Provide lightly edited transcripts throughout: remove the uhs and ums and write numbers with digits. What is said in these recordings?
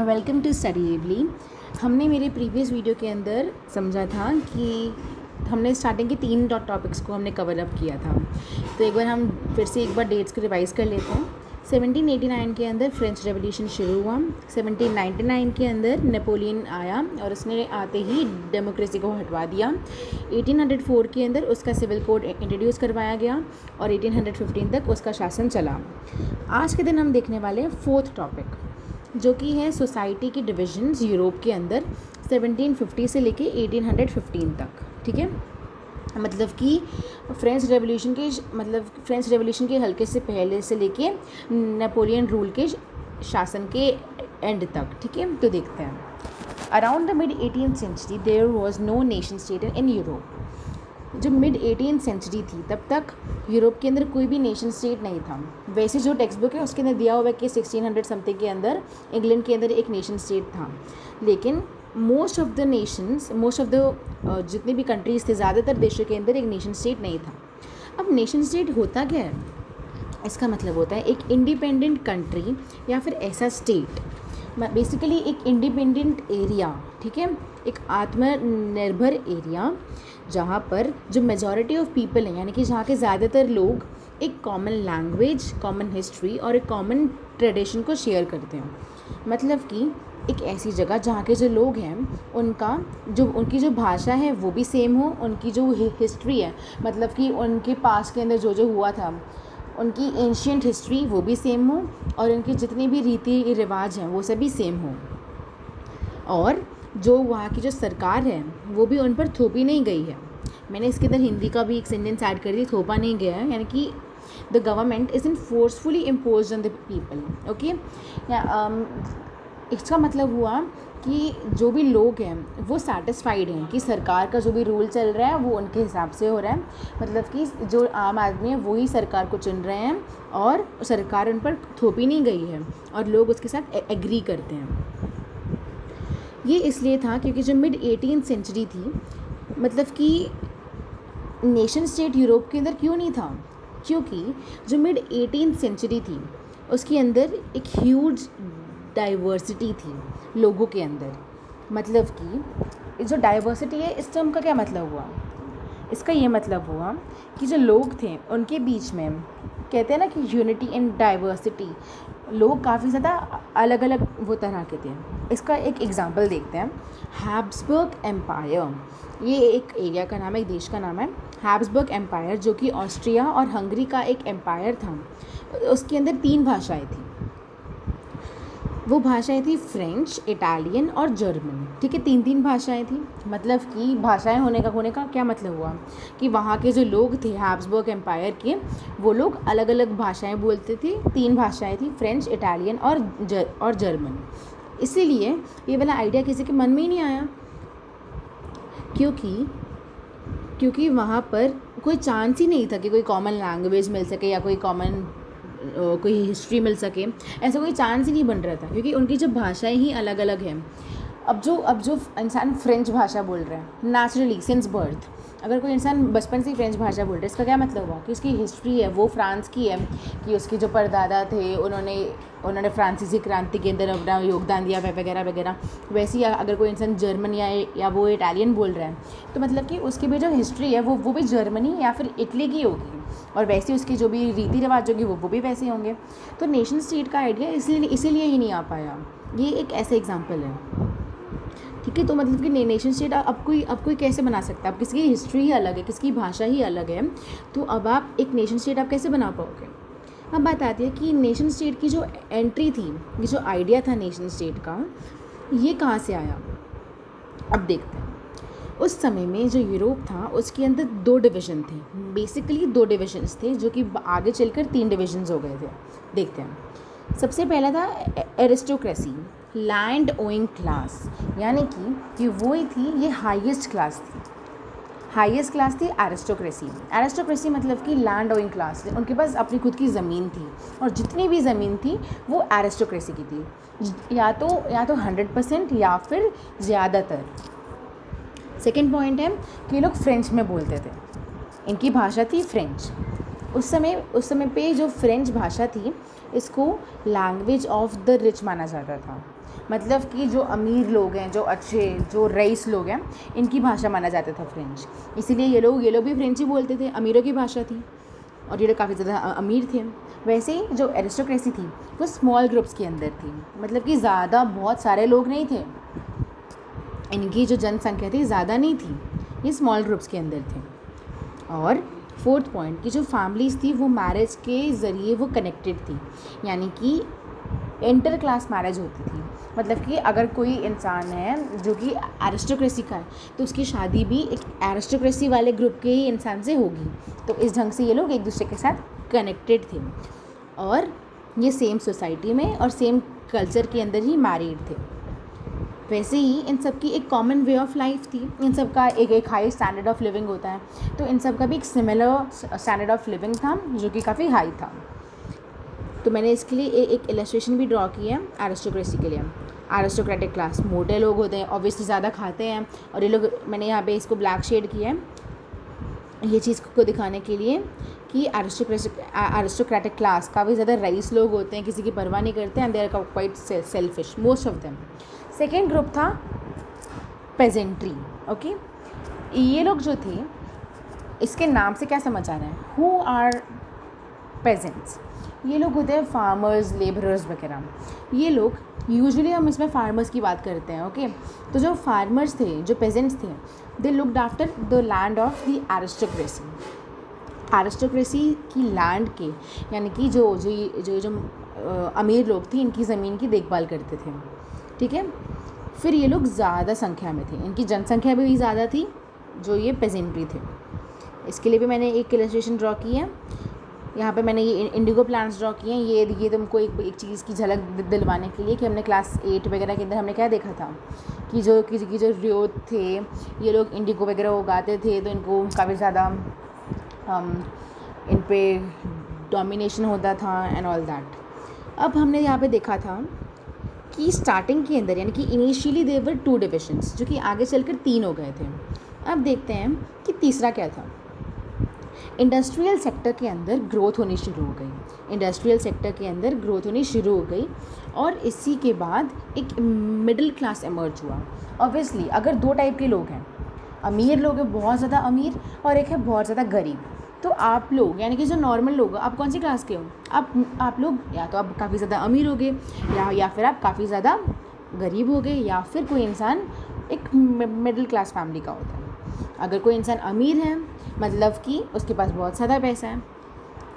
Welcome to study एवली। हमने मेरे previous video के अंदर समझा था कि हमने स्टार्टिंग के 3 टॉपिक्स को हमने कवर अप किया था। तो एक बार हम फिर से एक बार डेट्स को रिवाइज़ कर लेते हैं। 1789 के अंदर फ्रेंच रेवोल्यूशन शुरू हुआ। 1799 के अंदर नेपोलियन आया और उसने आते ही डेमोक्रेसी को हटवा दिया। 1804 के अंदर उसका सिविल कोड इंट्रोड्यूस करवाया गया और 1815 तक उसका शासन चला। आज के दिन हम देखने वाले हैं 4th टॉपिक, जो कि है सोसाइटी की डिविजन्स यूरोप के अंदर 1750 से लेके 1815 तक। ठीक है, मतलब कि फ्रेंच रेवोल्यूशन के हल्के से पहले से लेके नेपोलियन रूल के शासन के एंड तक। ठीक है, तो देखते हैं। Around the mid 18th century there was no nation state in Europe. जो मिड 18th सेंचुरी थी तब तक यूरोप के अंदर कोई भी नेशन स्टेट नहीं था। वैसे जो टेक्स्ट बुक है उसके अंदर दिया हुआ है कि 1600 समथिंग के अंदर इंग्लैंड के अंदर एक नेशन स्टेट था, लेकिन मोस्ट ऑफ द जितनी भी कंट्रीज़ थे, ज़्यादातर देशों के अंदर एक नेशन स्टेट नहीं था। अब नेशन स्टेट होता क्या है? इसका मतलब होता है एक इंडिपेंडेंट कंट्री या फिर ऐसा स्टेट, बेसिकली एक इंडिपेंडेंट एरिया। ठीक है, एक आत्मनिर्भर एरिया जहाँ पर जो मेजॉरिटी ऑफ पीपल हैं, यानी कि जहाँ के ज़्यादातर लोग एक कॉमन लैंग्वेज, कॉमन हिस्ट्री और एक कॉमन ट्रेडिशन को शेयर करते हैं। मतलब कि एक ऐसी जगह जहाँ के जो लोग हैं उनकी जो भाषा है वो भी सेम हो, उनकी जो हिस्ट्री है, मतलब कि उनके पास के अंदर जो जो हुआ था, उनकी एंशियंट हिस्ट्री वो भी सेम हो, और उनके जितने भी रीति रिवाज हैं वो सभी सेम हो, और जो वहाँ की जो सरकार है वो भी उन पर थोपी नहीं गई है। मैंने इसके अंदर हिंदी का भी एक सेंटेंस ऐड कर दिया, थोपा नहीं गया है, यानी कि the government is in forcefully imposed on the people. Okay, इसका मतलब हुआ कि जो भी लोग हैं वो सेटिस्फाइड हैं कि सरकार का जो भी रूल चल रहा है वो उनके हिसाब से हो रहा है। मतलब कि जो आम आदमी है वही सरकार को चुन रहे हैं और सरकार उन पर थोपी नहीं गई है और लोग उसके साथ एग्री करते हैं। ये इसलिए था क्योंकि जो मिड 18th सेंचुरी थी, मतलब कि नेशन स्टेट यूरोप के अंदर क्यों नहीं था? क्योंकि जो मिड 18th सेंचुरी थी उसके अंदर एक ह्यूज डाइवर्सिटी थी लोगों के अंदर। मतलब कि जो डाइवर्सिटी है, इस टर्म का क्या मतलब हुआ? इसका ये मतलब हुआ कि जो लोग थे उनके बीच में, कहते हैं ना कि यूनिटी एंड डाइवर्सिटी, लोग काफ़ी ज़्यादा अलग अलग वो तरह के थे। इसका एक एग्जांपल देखते हैं। हैब्सबर्ग एम्पायर, ये एक एरिया का नाम है, एक देश का नाम है हैब्सबर्ग एम्पायर, जो कि ऑस्ट्रिया और हंगरी का एक एम्पायर था। उसके अंदर 3 भाषाएं थी। वो भाषाएं थी फ्रेंच, इटालियन और जर्मन। ठीक है, 3 भाषाएं थी। मतलब कि भाषाएं होने का क्या मतलब हुआ कि वहाँ के जो लोग थे हैब्सबर्ग एम्पायर के, वो लोग अलग अलग भाषाएं बोलते थे। 3 भाषाएं थी, फ्रेंच, इटालियन और जर्मन। इसीलिए ये वाला आइडिया किसी के मन में ही नहीं आया, क्योंकि वहाँ पर कोई चांस ही नहीं था कि कोई कॉमन लैंग्वेज मिल सके या कोई हिस्ट्री मिल सके। ऐसा कोई चांस ही नहीं बन रहा था, क्योंकि उनकी जो भाषाएं ही अलग अलग हैं। अब जो इंसान फ्रेंच भाषा बोल रहा है नेचुरली सिंस बर्थ, अगर कोई इंसान बचपन से ही फ्रेंच भाषा बोल रहा है, इसका क्या मतलब हुआ कि उसकी हिस्ट्री है वो फ्रांस की है, कि उसके जो परदादा थे उन्होंने फ्रांसीसी क्रांति के अंदर अपना योगदान दिया वगैरह वगैरह। वैसे ही अगर कोई इंसान जर्मन या वो इटालियन बोल रहा है, तो मतलब कि उसकी भी जो हिस्ट्री है वो भी जर्मनी या फिर इटली की होगी, और वैसे उसकी जो भी रीति रिवाज होगी वो भी वैसे होंगे। तो नेशन स्टेट का आइडिया इसीलिए ही नहीं आ पाया। ये एक ऐसा एग्जाम्पल है। ठीक है, तो मतलब कि नेशन स्टेट अब कोई कैसे बना सकता है? अब किसी की हिस्ट्री ही अलग है, किसी की भाषा ही अलग है, तो अब आप एक नेशन स्टेट आप कैसे बना पाओगे? अब बात आती है कि नेशन स्टेट की जो एंट्री थी, ये जो आइडिया था नेशन स्टेट का, ये कहाँ से आया? अब देखते हैं। उस समय में जो यूरोप था उसके अंदर 2 डिवीज़न थे, बेसिकली 2 डिविजन्स थे, जो कि आगे चलकर 3 डिविजन्स हो गए थे। देखते हैं। सबसे पहला था एरिस्टोक्रेसी, लैंड ओइंग क्लास, यानी कि वो ही थी, ये हाईएस्ट क्लास थी एरिस्टोक्रेसी मतलब कि लैंड ओइंग क्लास थी। उनके पास अपनी खुद की ज़मीन थी, और जितनी भी ज़मीन थी वो एरिस्टोक्रेसी की थी, या तो 100% या फिर ज़्यादातर। सेकेंड पॉइंट है कि ये लोग फ्रेंच में बोलते थे, इनकी भाषा थी फ्रेंच। उस समय पे जो फ्रेंच भाषा थी इसको लैंग्वेज ऑफ द रिच माना जाता था। मतलब कि जो अमीर लोग हैं, जो अच्छे, जो रईस लोग हैं, इनकी भाषा माना जाता था फ्रेंच। इसीलिए ये लोग भी फ्रेंच ही बोलते थे, अमीरों की भाषा थी और ये लोग काफ़ी ज़्यादा अमीर थे। वैसे ही जो एरिस्टोक्रेसी थी वो स्मॉल ग्रुप्स के अंदर थी, मतलब कि ज़्यादा बहुत सारे लोग नहीं थे, इनकी जो जनसंख्या थी ज़्यादा नहीं थी, ये स्मॉल ग्रुप्स के अंदर थे। और फोर्थ पॉइंट कि जो फैमिलीज़ थी वो मैरिज के ज़रिए वो कनेक्टेड थी, यानी कि इंटर क्लास मैरिज होती थी। मतलब कि अगर कोई इंसान है जो कि एरिस्टोक्रेसी का है तो उसकी शादी भी एक एरिस्टोक्रेसी वाले ग्रुप के ही इंसान से होगी। तो इस ढंग से ये लोग एक दूसरे के साथ कनेक्टेड थे और ये सेम सोसाइटी में और सेम कल्चर के अंदर ही मैरिड थे। वैसे ही इन सब की एक कॉमन वे ऑफ लाइफ थी, इन सब का एक हाई स्टैंडर्ड ऑफ लिविंग होता है, तो इन सब का भी एक सिमिलर स्टैंडर्ड ऑफ लिविंग था जो कि काफ़ी हाई था। तो मैंने इसके लिए एक इलस्ट्रेशन भी ड्रॉ की है एरिस्टोक्रेसी के लिए। एरिस्टोक्रेटिक क्लास मोटे लोग होते हैं, ऑब्वियसली ज़्यादा खाते हैं, और ये लोग, मैंने यहाँ पे इसको ब्लैक शेड किया है ये चीज़ को दिखाने के लिए कि एरिस्टोक्रेटिक क्लास काफ़ी ज़्यादा रईस लोग होते हैं, किसी की परवाह नहीं करते हैं, they are quite selfish most of them. Second group था पेजेंट्री। ओके, ये लोग जो थे, इसके नाम से क्या समझ आ रहा है, हु आर पेजेंट्स, ये लोग होते हैं फार्मर्स, लेबरर्स वगैरह। ये लोग यूजुअली हम इसमें फार्मर्स की बात करते हैं। ओके, तो जो फार्मर्स थे, जो पेजेंट्स थे, they looked after the land of the aristocracy. Aristocracy की लैंड के, यानी कि जो जो जो जो अमीर लोग थे, इनकी ज़मीन की देखभाल करते थे। ठीक है, फिर ये लोग ज़्यादा संख्या में थे, इनकी जनसंख्या भी ज़्यादा थी, जो ये पेजेंट्री थे। इसके लिए भी मैंने एक इलस्ट्रेशन ड्रॉ की है। यहाँ पे मैंने ये इंडिगो प्लांट्स ड्रॉ किए हैं। ये तुमको एक चीज़ की झलक दिलवाने के लिए कि हमने क्लास 8 वगैरह के अंदर हमने क्या देखा था कि जो रियोत थे, ये लोग इंडिगो वगैरह उगाते थे, तो इनको काफ़ी ज़्यादा इन पे डोमिनेशन होता था एंड ऑल दैट। अब हमने यहाँ पे देखा था कि स्टार्टिंग के अंदर, यानी कि इनिशियली देवर 2 डिविजन्स, जो कि आगे चलकर 3 हो गए थे। अब देखते हैं कि तीसरा क्या था। इंडस्ट्रियल सेक्टर के अंदर ग्रोथ होनी शुरू हो गई, इंडस्ट्रियल सेक्टर के अंदर ग्रोथ होनी शुरू हो गई, और इसी के बाद एक मिडिल क्लास एमर्ज हुआ। ऑब्वियसली अगर 2 टाइप के लोग हैं, अमीर लोग हैं बहुत ज़्यादा अमीर, और एक है बहुत ज़्यादा गरीब, तो आप लोग, यानी कि जो नॉर्मल लोग, आप कौन सी क्लास के हो, आप लोग या तो आप काफ़ी ज़्यादा अमीर हो गए, या फिर आप काफ़ी ज़्यादा गरीब हो गए, या फिर कोई इंसान एक मिडिल क्लास फैमिली का होता है। अगर कोई इंसान अमीर है मतलब कि उसके पास बहुत ज़्यादा पैसा है।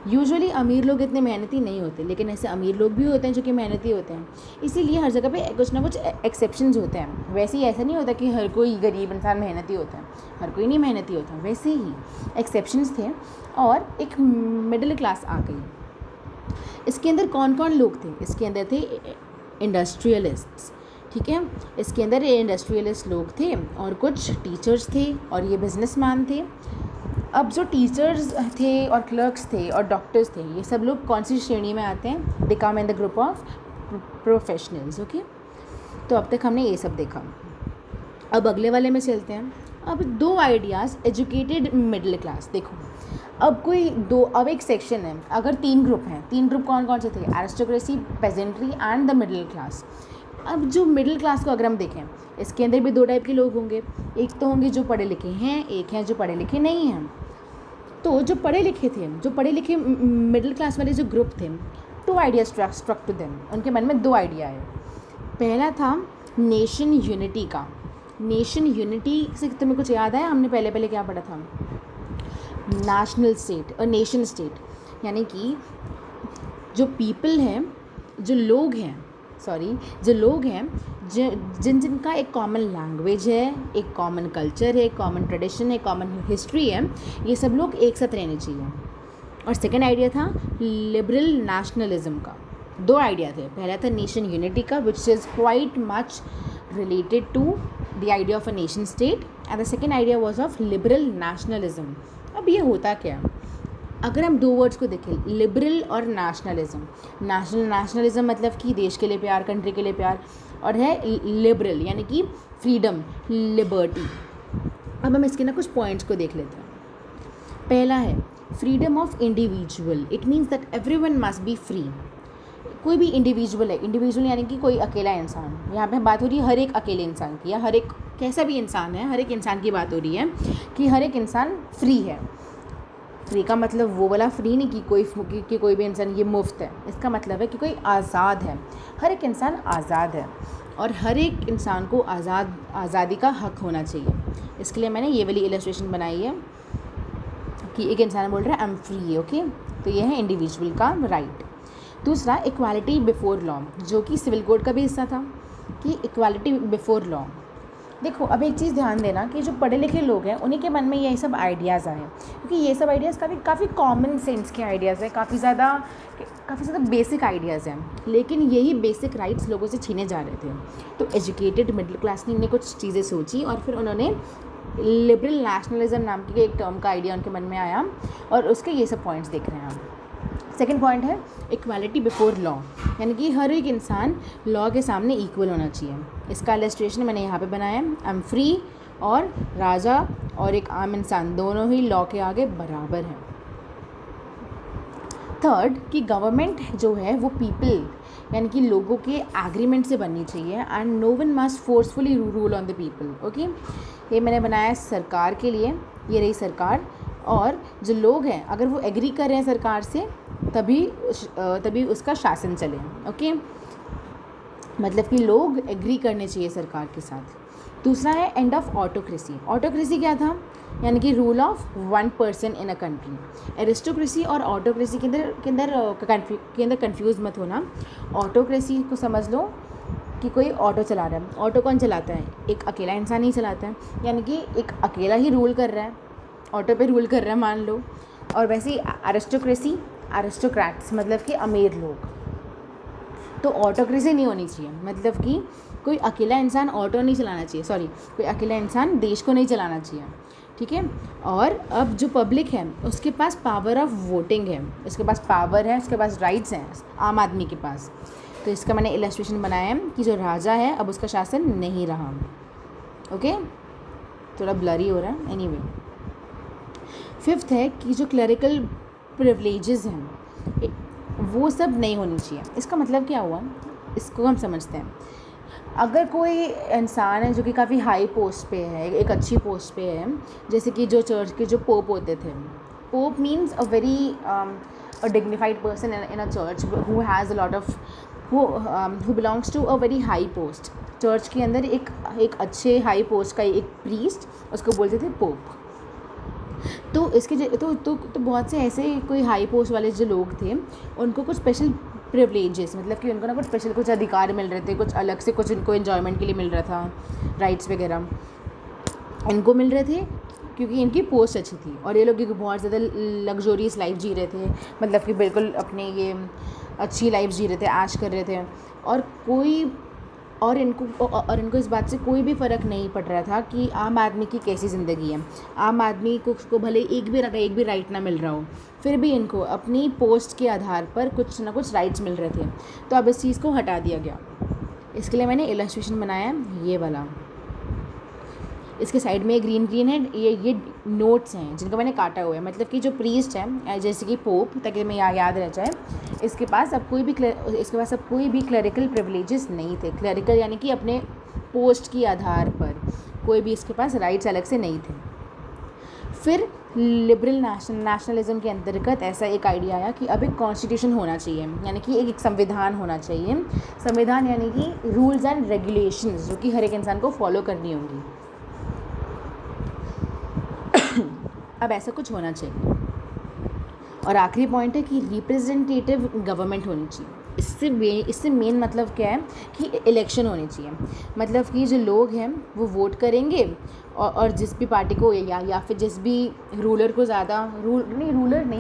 यूजुअली अमीर लोग इतने मेहनती नहीं होते, लेकिन ऐसे अमीर लोग भी होते हैं जो कि मेहनती होते हैं। इसीलिए हर जगह पे कुछ ना कुछ एक्सेप्शंस होते हैं। वैसे ही ऐसा नहीं होता कि हर कोई गरीब इंसान मेहनती होता है, हर कोई नहीं मेहनती होता, वैसे ही एक्सेप्शंस थे और एक मिडिल क्लास आ गई। इसके अंदर कौन कौन लोग थे, इसके अंदर थे इंडस्ट्रियलिस्ट्स। ठीक है, इसके अंदर इंडस्ट्रियलिस्ट लोग थे और कुछ टीचर्स थे और ये बिजनेसमैन थे। अब जो टीचर्स थे और क्लर्क्स थे और डॉक्टर्स थे, ये सब लोग कौन सी श्रेणी में आते हैं, they come in the group of professionals. Okay, तो अब तक हमने ये सब देखा। अब अगले वाले में चलते हैं। अब 2 आइडियाज़, एजुकेटेड मिडिल क्लास। देखो अब एक सेक्शन है, अगर 3 ग्रुप हैं, 3 ग्रुप कौन कौन से थे, aristocracy, pageantry and the middle class. अब जो मिडिल क्लास को अगर हम देखें, इसके अंदर भी 2 टाइप के लोग होंगे, एक तो होंगे जो पढ़े लिखे हैं, एक हैं जो पढ़े लिखे नहीं हैं। तो जो पढ़े लिखे मिडिल क्लास वाले जो ग्रुप थे, 2 आइडिया स्ट्रक टू देम, उनके मन में 2 आइडिया है। पहला था नेशन यूनिटी का। नेशन यूनिटी से तुम्हें कुछ याद है, हमने पहले क्या पढ़ा था, नेशनल स्टेट और नेशन स्टेट, यानी कि जो पीपल हैं, जो लोग हैं जिनका एक कॉमन लैंग्वेज है, एक कॉमन कल्चर है, एक कॉमन ट्रेडिशन है, कॉमन हिस्ट्री है, ये सब लोग एक साथ रहने चाहिए। और सेकेंड आइडिया था लिबरल नेशनलिज्म का। 2 आइडिया थे, पहला था नेशन यूनिटी का which is quite much related to the idea of a nation state, and the second idea was of liberal nationalism. अब ये होता क्या, अगर हम 2 वर्ड्स को देखें, लिबरल और नेशनलिज्म। नेशनलिज्म मतलब कि देश के लिए प्यार, कंट्री के लिए प्यार, और है लिबरल यानी कि फ्रीडम, लिबर्टी। अब हम इसके ना कुछ पॉइंट्स को देख लेते हैं। पहला है freedom of individual, it means that everyone must be free. कोई भी इंडिविजुअल है, इंडिविजुअल यानी कि कोई अकेला इंसान, यहाँ पे बात हो रही है हर एक अकेले इंसान की, या हर एक कैसा भी इंसान है, हर एक इंसान की बात हो रही है कि हर एक इंसान फ्री है। फ्री का मतलब वो वाला फ्री नहीं कि कोई भी इंसान ये मुफ्त है, इसका मतलब है कि कोई आज़ाद है, हर एक इंसान आज़ाद है और हर एक इंसान को आज़ादी का हक होना चाहिए। इसके लिए मैंने ये वाली इलस्ट्रेशन बनाई है कि एक इंसान बोल रहा है आई एम फ्री, ओके। तो ये है इंडिविजुअल का राइट। दूसरा इक्वालिटी बिफोर लॉ, जो कि सिविल कोड का भी हिस्सा था कि इक्वालिटी बिफोर लॉ। देखो अब एक चीज़ ध्यान देना कि जो पढ़े लिखे लोग हैं उन्हीं के मन में ये सब आइडियाज़ आए, क्योंकि ये सब आइडियाज़ काफ़ी कॉमन सेंस के आइडियाज़ हैं, काफ़ी ज़्यादा बेसिक आइडियाज़ हैं, लेकिन यही बेसिक राइट्स लोगों से छीने जा रहे थे। तो एजुकेटेड मिडिल क्लास ने कुछ चीज़ें सोची और फिर उन्होंने लिबरल नेशनलिज्म नाम की एक टर्म का आइडिया उनके मन में आया और उसके ये सब पॉइंट्स देख रहे हैं हम। सेकेंड पॉइंट है इक्वालिटी बिफोर लॉ, यानी कि हर एक इंसान लॉ के सामने इक्वल होना चाहिए। इसका इलस्ट्रेशन मैंने यहाँ पे बनाया है, आई एम फ्री और राजा और एक आम इंसान दोनों ही लॉ के आगे बराबर हैं। थर्ड कि गवर्नमेंट जो है वो पीपल यानी कि लोगों के एग्रीमेंट से बननी चाहिए and no one must forcefully rule on the people, okay. ये मैंने बनाया सरकार के लिए, ये रही सरकार, और जो लोग हैं अगर वो एग्री कर रहे हैं सरकार से तभी उसका शासन चले, ओके। मतलब कि लोग एग्री करने चाहिए सरकार के साथ। दूसरा है एंड ऑफ ऑटोक्रेसी। ऑटोक्रेसी क्या था, यानी कि rule of one person in a country. Aristocracy और ऑटोक्रेसी के अंदर कंफ्यूज मत होना। ऑटोक्रेसी को समझ लो कि कोई ऑटो चला रहा है, ऑटो कौन चलाता है, एक अकेला इंसान ही चलाता है, यानी कि एक अकेला ही रूल कर रहा है, ऑटो पे रूल कर रहा है मान लो। और वैसे ही एरिस्टोक्रेसी, एरिस्टोक्रेट्स मतलब कि अमीर लोग। तो ऑटोक्रेसी नहीं होनी चाहिए, मतलब कि कोई अकेला इंसान ऑटो नहीं चलाना चाहिए, सॉरी कोई अकेला इंसान देश को नहीं चलाना चाहिए, ठीक है। और अब जो पब्लिक है उसके पास पावर ऑफ वोटिंग है, उसके पास पावर है, उसके पास राइट्स हैं आम आदमी के पास। तो इसका मैंने इलस्ट्रेशन बनाया है कि जो राजा है अब उसका शासन नहीं रहा, ओके। थोड़ा ब्लरी हो रहा है, एनीवे। फिफ्थ है कि जो क्लरिकल प्रिविलेजेस हैं वो सब नहीं होनी चाहिए। इसका मतलब क्या हुआ, इसको हम समझते हैं। अगर कोई इंसान है जो कि काफ़ी हाई पोस्ट पे है, एक अच्छी पोस्ट पे है, जैसे कि जो चर्च के जो पोप होते थे, pope means a very dignified person in a church who has a lot of who belongs to a very high post. Church के अंदर एक अच्छे हाई पोस्ट का एक प्रीस्ट, उसको बोलते थे पोप। तो इसके तो बहुत से ऐसे कोई हाई पोस्ट वाले जो लोग थे उनको कुछ स्पेशल प्रिविलेजेस, मतलब कि उनको ना कुछ स्पेशल कुछ अधिकार मिल रहे थे, कुछ अलग से कुछ इनको एन्जॉयमेंट के लिए मिल रहा था, राइट्स वगैरह इनको मिल रहे थे क्योंकि इनकी पोस्ट अच्छी थी और ये लोग बहुत ज़्यादा लग्जोरियस लाइफ जी रहे थे, मतलब कि बिल्कुल अपने ये अच्छी लाइफ जी रहे थे, ऐश कर रहे थे। और इनको इस बात से कोई भी फ़र्क नहीं पड़ रहा था कि आम आदमी की कैसी ज़िंदगी है। आम आदमी को भले एक भी राइट ना मिल रहा हो, फिर भी इनको अपनी पोस्ट के आधार पर कुछ ना कुछ राइट्स मिल रहे थे। तो अब इस चीज़ को हटा दिया गया। इसके लिए मैंने इलस्ट्रेशन बनाया ये वाला। इसके साइड में ग्रीन है, ये नोट्स हैं जिनको मैंने काटा हुआ है, मतलब कि जो प्रीस्ट है जैसे कि पोप, ताकि मैं याद रह जाए, इसके पास अब कोई भी क्लरिकल प्रिविलेजेस नहीं थे। क्लरिकल यानी कि अपने पोस्ट के आधार पर कोई भी इसके पास राइट्स अलग से नहीं थे। फिर लिबरल नेशनलिज्म के अंतर्गत ऐसा एक आइडिया आया कि अब एक कॉन्स्टिट्यूशन होना चाहिए, यानी कि एक संविधान होना चाहिए। संविधान यानी कि रूल्स एंड रेगुलेशंस जो कि हर एक इंसान को फॉलो करनी होंगी। अब ऐसा कुछ होना चाहिए। और आखिरी पॉइंट है कि रिप्रेजेंटेटिव गवर्नमेंट होनी चाहिए। इससे मेन मतलब क्या है कि इलेक्शन होनी चाहिए, मतलब कि जो लोग हैं वो वोट करेंगे और जिस भी पार्टी को या फिर जिस भी रूलर को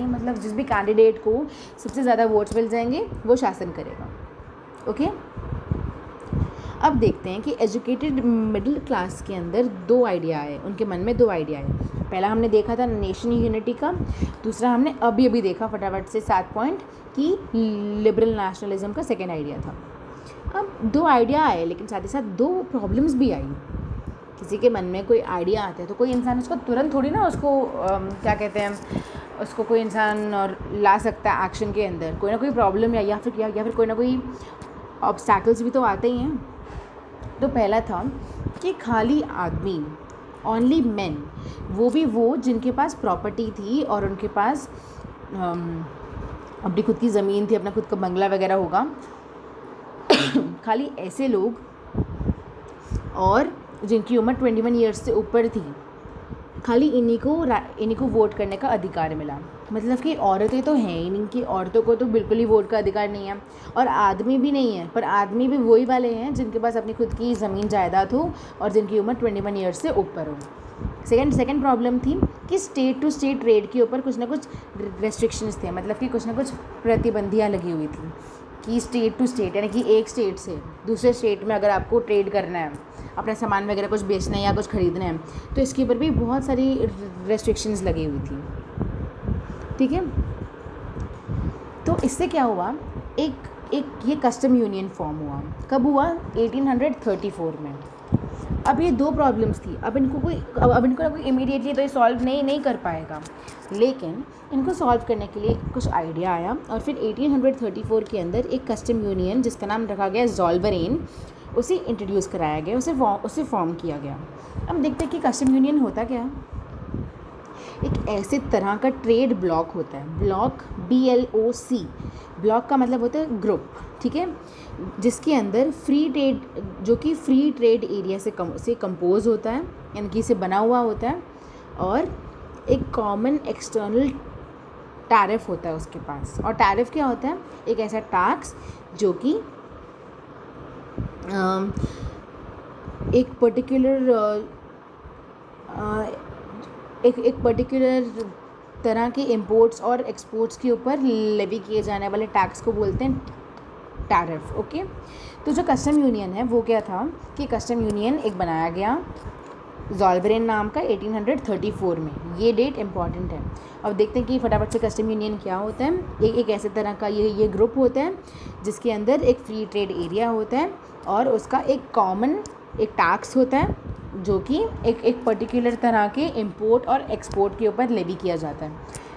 मतलब जिस भी कैंडिडेट को सबसे ज़्यादा वोट्स मिल जाएंगे वो शासन करेगा, ओके। अब देखते हैं कि एजुकेटेड मिडिल क्लास के अंदर उनके मन में दो आइडिया आए। पहला हमने देखा था नेशन यूनिटी का, दूसरा हमने अभी देखा फटाफट से 7 पॉइंट कि लिबरल नेशनलिज्म का सेकेंड आइडिया था। अब 2 आइडिया आए, लेकिन साथ ही साथ 2 प्रॉब्लम्स भी आई। किसी के मन में कोई आइडिया आता है तो कोई इंसान उसको तुरंत थोड़ी ना उसको क्या कहते हैं उसको कोई इंसान और ला सकता है एक्शन के अंदर, कोई ना कोई प्रॉब्लम या फिर कोई ना कोई ऑब्स्टैकल्स भी तो आते ही हैं। तो पहला था कि खाली आदमी, ओनली मेन, वो भी वो जिनके पास प्रॉपर्टी थी और उनके पास अपनी खुद की ज़मीन थी, अपना खुद का बंगला वगैरह होगा, खाली ऐसे लोग और जिनकी उम्र 21 ईयर्स से ऊपर थी, खाली इन्हीं को वोट करने का अधिकार मिला। मतलब कि औरतें तो हैं ही नहीं, कि औरतों को तो बिल्कुल ही वोट का अधिकार नहीं है, और आदमी भी नहीं है, पर आदमी भी वही वाले हैं जिनके पास अपनी खुद की ज़मीन जायदाद हो और जिनकी उम्र 21 ईयर्स से ऊपर हो। सेकंड प्रॉब्लम थी कि स्टेट टू स्टेट ट्रेड के ऊपर कुछ ना कुछ रेस्ट्रिक्शंस थे, मतलब कि कुछ ना कुछ प्रतिबंधियाँ लगी हुई थी कि स्टेट टू स्टेट, यानी कि एक स्टेट से दूसरे स्टेट में अगर आपको ट्रेड करना है, अपना सामान वगैरह कुछ बेचना है या कुछ ख़रीदना है, तो इसके ऊपर भी बहुत सारी रेस्ट्रिक्शंस लगी हुई थी। ठीक है, तो इससे क्या हुआ, एक ये कस्टम यूनियन फॉर्म हुआ। कब हुआ? 1834 में। अब ये दो प्रॉब्लम्स थी, अब इनको कोई इमीडिएटली तो ये सॉल्व नहीं कर पाएगा, लेकिन इनको सॉल्व करने के लिए कुछ आइडिया आया और फिर 1834 के अंदर एक कस्टम यूनियन जिसका नाम रखा गया ज़ॉल्वरेन, उसे इंट्रोड्यूस कराया गया, उसे फॉर्म किया गया। अब देखते हैं कि कस्टम यूनियन होता क्या है। एक ऐसे तरह का ट्रेड ब्लॉक होता है, ब्लॉक BLOC, ब्लॉक का मतलब होता है ग्रुप, ठीक है, जिसके अंदर फ्री ट्रेड, जो कि फ्री ट्रेड एरिया से कंपोज होता है, यानी कि इसे बना हुआ होता है, और एक कॉमन एक्सटर्नल टैरिफ होता है उसके पास। और टैरिफ क्या होता है? एक ऐसा टैक्स जो कि एक पर्टिकुलर तरह के इंपोर्ट्स और एक्सपोर्ट्स के ऊपर लेवी किए जाने वाले टैक्स को बोलते हैं टैरिफ। ओके, तो जो कस्टम यूनियन है वो क्या था कि कस्टम यूनियन एक बनाया गया ज़ॉल्वरेन नाम का 1834 में। ये डेट इंपॉर्टेंट है। अब देखते हैं कि फटाफट से कस्टम यूनियन क्या होता है। एक ऐसे तरह का ये ग्रुप होता है जिसके अंदर एक फ्री ट्रेड एरिया होता है और उसका एक कॉमन एक टैक्स होता है जो कि एक पर्टिकुलर तरह के इंपोर्ट और एक्सपोर्ट के ऊपर लेवी किया जाता है।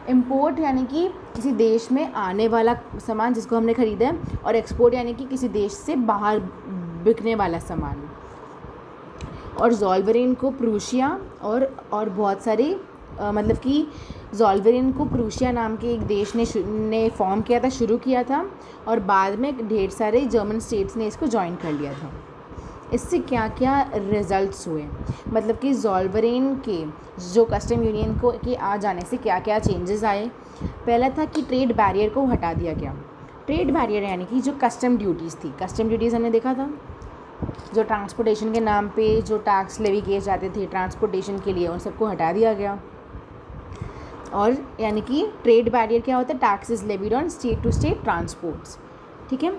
इंपोर्ट यानी कि किसी देश में आने वाला सामान जिसको हमने ख़रीदा है, और एक्सपोर्ट यानी कि किसी देश से बाहर बिकने वाला सामान। और ज़ॉल्वरेन को प्रूशिया और बहुत सारे मतलब कि ज़ॉल्वरेन को प्रूशिया नाम के एक देश ने फॉर्म किया था, शुरू किया था, और बाद में ढेर सारे जर्मन स्टेट्स ने इसको ज्वाइन कर लिया था। इससे क्या क्या रिज़ल्ट्स हुए, मतलब कि ज़ॉल्वरेन के जो कस्टम यूनियन के आ जाने से क्या क्या चेंजेस आए। पहला था कि ट्रेड बैरियर को हटा दिया गया। ट्रेड बैरियर यानी कि जो कस्टम ड्यूटीज़ थी, कस्टम ड्यूटीज़ हमने देखा था, जो ट्रांसपोर्टेशन के नाम पे जो टैक्स लेवी किए जाते थे ट्रांसपोर्टेशन के लिए, उन सबको हटा दिया गया। और यानी कि ट्रेड बैरियर क्या होता है? Taxes levied on state to state transports. ठीक है,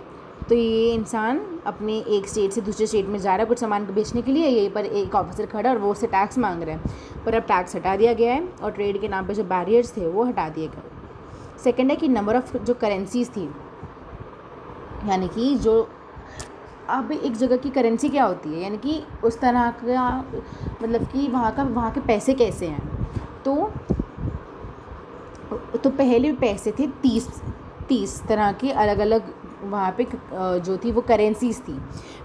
तो ये इंसान अपने एक स्टेट से दूसरे स्टेट में जा रहा है कुछ सामान को बेचने के लिए, यहीं पर एक ऑफिसर खड़ा और वो उससे टैक्स मांग रहे हैं, पर अब टैक्स हटा दिया गया है और ट्रेड के नाम पे जो बैरियर्स थे वो हटा दिए गए। सेकेंड है कि नंबर ऑफ़ जो करेंसीज थी, यानी कि जो अब एक जगह की करेंसी क्या होती है, यानी कि उस तरह का मतलब कि वहाँ के पैसे कैसे हैं। तो पहले पैसे थे 30 तरह के अलग अलग वहाँ पे जो थी वो करेंसीज़ थी।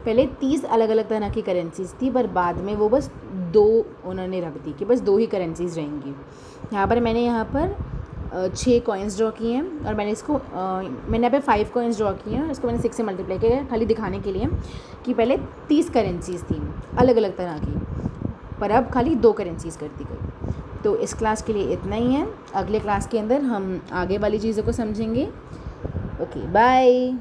पहले 30 अलग अलग तरह की करेंसीज़ थी, पर बाद में वो बस 2 उन्होंने रख दी कि बस 2 ही करेंसीज़ रहेंगी। मैंने यहाँ पर 6 कॉइन्स ड्रॉ किए हैं और मैंने यहाँ पे 5 कॉइन्स ड्रॉ किए हैं। इसको मैंने 6 से मल्टीप्लाई किया खाली दिखाने के लिए कि पहले 30 करेंसीज़ थी अलग अलग तरह की, पर अब खाली 2 करेंसीज़ कर दी गई। तो इस क्लास के लिए इतना ही है। अगले क्लास के अंदर हम आगे वाली चीज़ों को समझेंगे। Okay, bye.